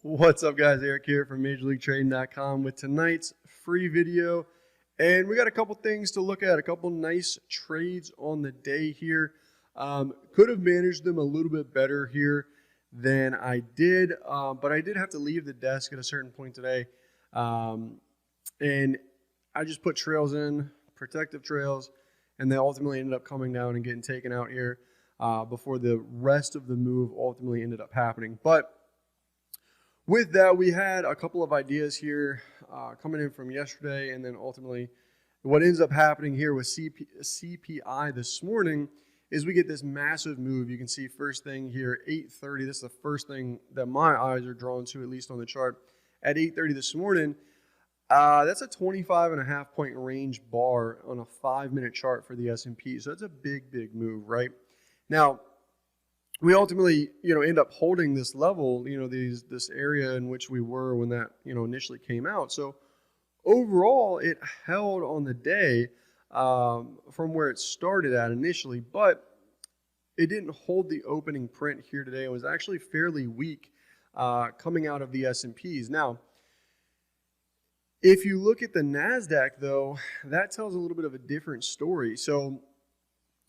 What's up, guys? Eric here from MajorLeagueTrading.com with tonight's free video. And we got a couple things to look at, a couple nice trades on the day here. Could have managed them a little bit better here than I did, but I did have to leave the desk at a certain point today. And I just put trails in, protective trails, and they ultimately ended up coming down and getting taken out here before the rest of the move ultimately ended up happening. But with that, we had a couple of ideas here coming in from yesterday, and then ultimately what ends up happening here with CPI this morning is we get this massive move. You can see first thing here, 8:30. This is the first thing that my eyes are drawn to, at least on the chart. At 8:30 this morning, that's a 25.5 point range bar on a 5-minute chart for the S&P. So that's a big, big move, right? Now, we ultimately, end up holding this level, this area in which we were when that, initially came out. So overall, it held on the day from where it started at initially, but it didn't hold the opening print here today. It was actually fairly weak coming out of the S&Ps. Now, if you look at the NASDAQ, though, that tells a little bit of a different story. So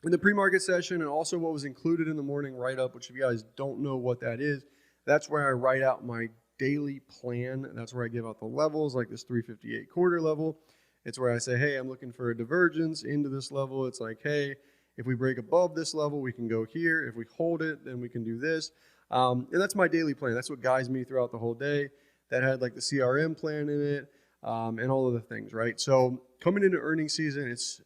in the pre-market session, and also what was included in the morning write-up, which if you guys don't know what that is, that's where I write out my daily plan. That's where I give out the levels, like this 358 quarter level. It's where I say, hey, I'm looking for a divergence into this level. It's like, hey, if we break above this level, we can go here. If we hold it, then we can do this. And that's my daily plan. That's what guides me throughout the whole day. That had like the CRM plan in it and all of the things, right? So coming into earnings season, it's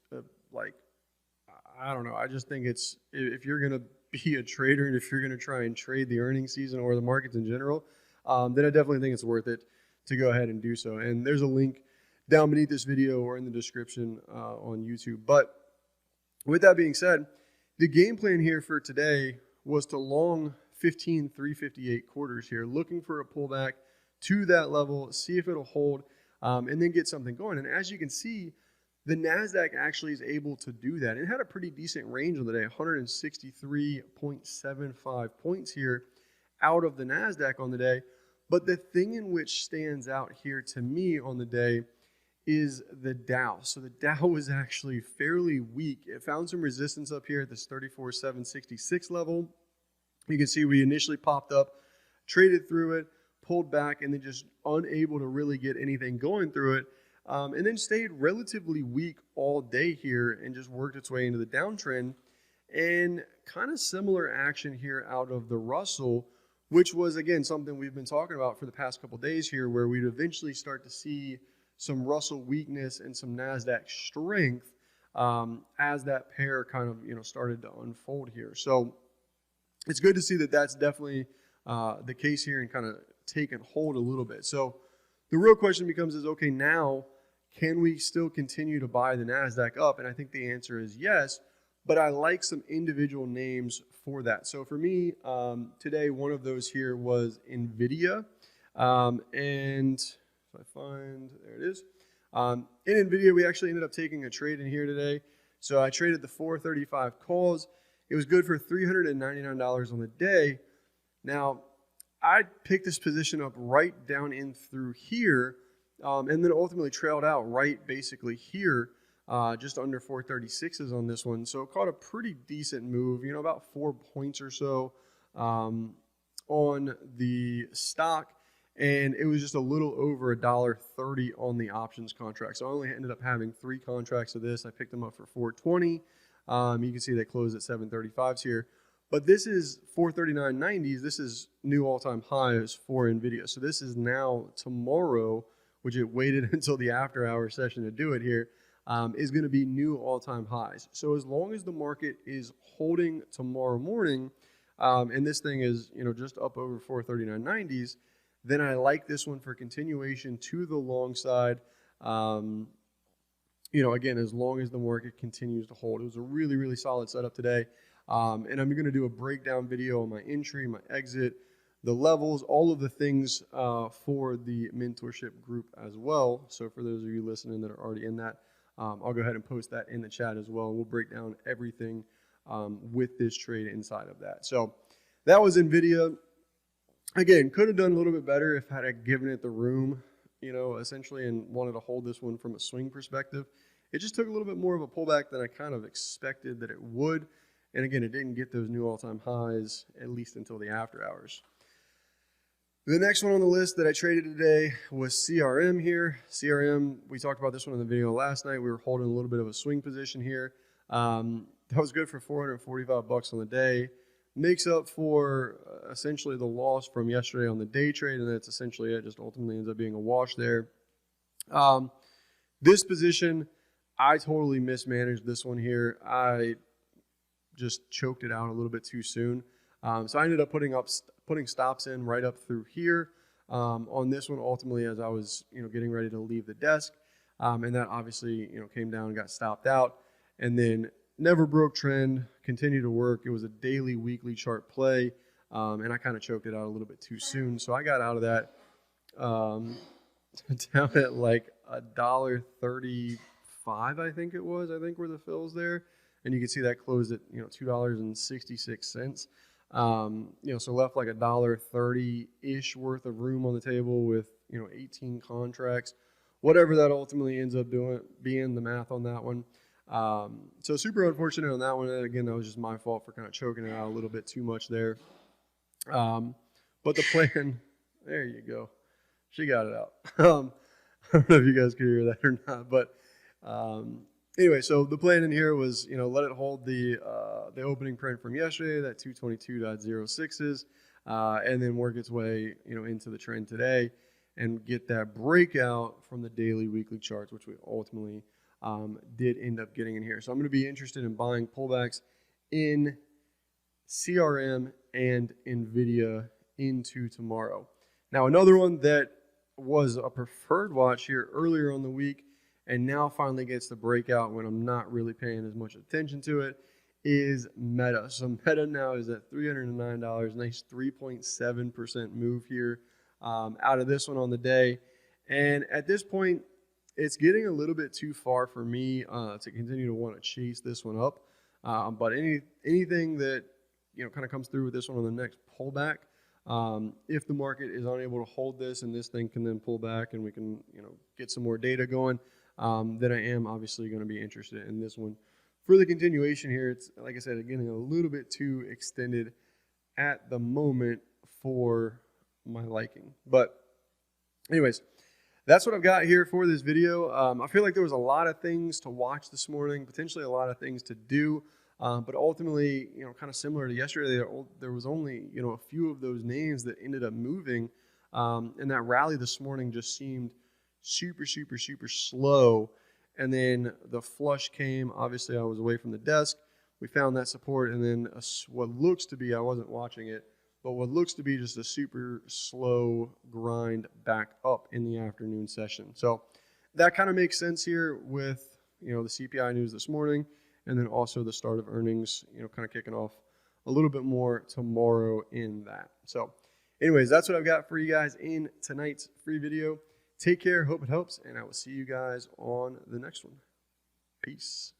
I don't know. I just think it's, if you're going to be a trader and if you're going to try and trade the earnings season or the markets in general, then I definitely think it's worth it to go ahead and do so. And there's a link down beneath this video or in the description on YouTube. But with that being said, the game plan here for today was to long 15 358 quarters here, looking for a pullback to that level, see if it'll hold, and then get something going. And as you can see, the NASDAQ actually is able to do that. It had a pretty decent range on the day, 163.75 points here out of the NASDAQ on the day. But the thing in which stands out here to me on the day is the Dow. So the Dow was actually fairly weak. It found some resistance up here at this 34,766 level. You can see we initially popped up, traded through it, pulled back, and then just unable to really get anything going through it. And then stayed relatively weak all day here and just worked its way into the downtrend. And kind of similar action here out of the Russell, which was, again, something we've been talking about for the past couple of days here, where we'd eventually start to see some Russell weakness and some NASDAQ strength as that pair kind of, started to unfold here. So it's good to see that that's definitely the case here and kind of taken hold a little bit. So the real question becomes is, okay, now can we still continue to buy the NASDAQ up? And I think the answer is yes, but I like some individual names for that. So for me, today, one of those here was Nvidia. And if I find, there it is. In Nvidia, we actually ended up taking a trade in here today. So I traded the 435 calls. It was good for $399 on the day. Now, I picked this position up right down in through here, and then ultimately trailed out right basically here, just under 436s on this one. So it caught a pretty decent move, about 4 points or so on the stock, and it was just a little over $1.30 on the options contract. So I only ended up having 3 contracts of this. I picked them up for $420. You can see they closed at 735s here. But this is 439.90s. This is new all-time highs for Nvidia. So this is now tomorrow, which it waited until the after-hour session to do it here, is going to be new all-time highs. So as long as the market is holding tomorrow morning, and this thing is just up over 439.90s, then I like this one for continuation to the long side. Again, as long as the market continues to hold. It was a really, really solid setup today. And I'm going to do a breakdown video on my entry, my exit, the levels, all of the things for the mentorship group as well. So for those of you listening that are already in that, I'll go ahead and post that in the chat as well. We'll break down everything with this trade inside of that. So that was Nvidia. Again, could have done a little bit better if I had given it the room, essentially, and wanted to hold this one from a swing perspective. It just took a little bit more of a pullback than I kind of expected that it would. And again, it didn't get those new all-time highs, at least until the after hours. The next one on the list that I traded today was CRM here. CRM, we talked about this one in the video last night. We were holding a little bit of a swing position here. That was good for 445 bucks on the day. Makes up for essentially the loss from yesterday on the day trade, and that's essentially it. Just ultimately ends up being a wash there. This position, I totally mismanaged this one here. I just choked it out a little bit too soon. So I ended up putting stops in right up through here on this one ultimately as I was getting ready to leave the desk, and that obviously came down and got stopped out, and then never broke trend, continued to work. It was a daily, weekly chart play, and I kind of choked it out a little bit too soon. So I got out of that down at like $1.35, I think it was. I think were the fills there, and you can see that closed at $2.66. So left like $1.30-ish worth of room on the table with 18 contracts, whatever that ultimately ends up being the math on that one. So super unfortunate on that one. And again, that was just my fault for kind of choking it out a little bit too much there. But the plan, there you go. She got it out. I don't know if you guys could hear that or not, but anyway, so the plan in here was, let it hold the opening print from yesterday, that 222.06s, and then work its way, into the trend today and get that breakout from the daily, weekly charts, which we ultimately did end up getting in here. So I'm going to be interested in buying pullbacks in CRM and Nvidia into tomorrow. Now, another one that was a preferred watch here earlier on the week and now finally gets the breakout when I'm not really paying as much attention to it is Meta. So Meta now is at $309, nice 3.7% move here out of this one on the day. And at this point, it's getting a little bit too far for me to continue to want to chase this one up. But anything that kind of comes through with this one on the next pullback, if the market is unable to hold this and this thing can then pull back and we can get some more data going, then I am obviously going to be interested in this one. For the continuation here, it's, like I said, getting a little bit too extended at the moment for my liking. But anyways, that's what I've got here for this video. I feel like there was a lot of things to watch this morning, potentially a lot of things to do. But ultimately, kind of similar to yesterday, there was only, a few of those names that ended up moving. And that rally this morning just seemed super, super, super slow. And then the flush came. Obviously, I was away from the desk. We found that support. And then what looks to be, I wasn't watching it, but what looks to be just a super slow grind back up in the afternoon session. So that kind of makes sense here with, the CPI news this morning. And then also the start of earnings, kind of kicking off a little bit more tomorrow in that. So anyways, that's what I've got for you guys in tonight's free video. Take care. Hope it helps. And I will see you guys on the next one. Peace.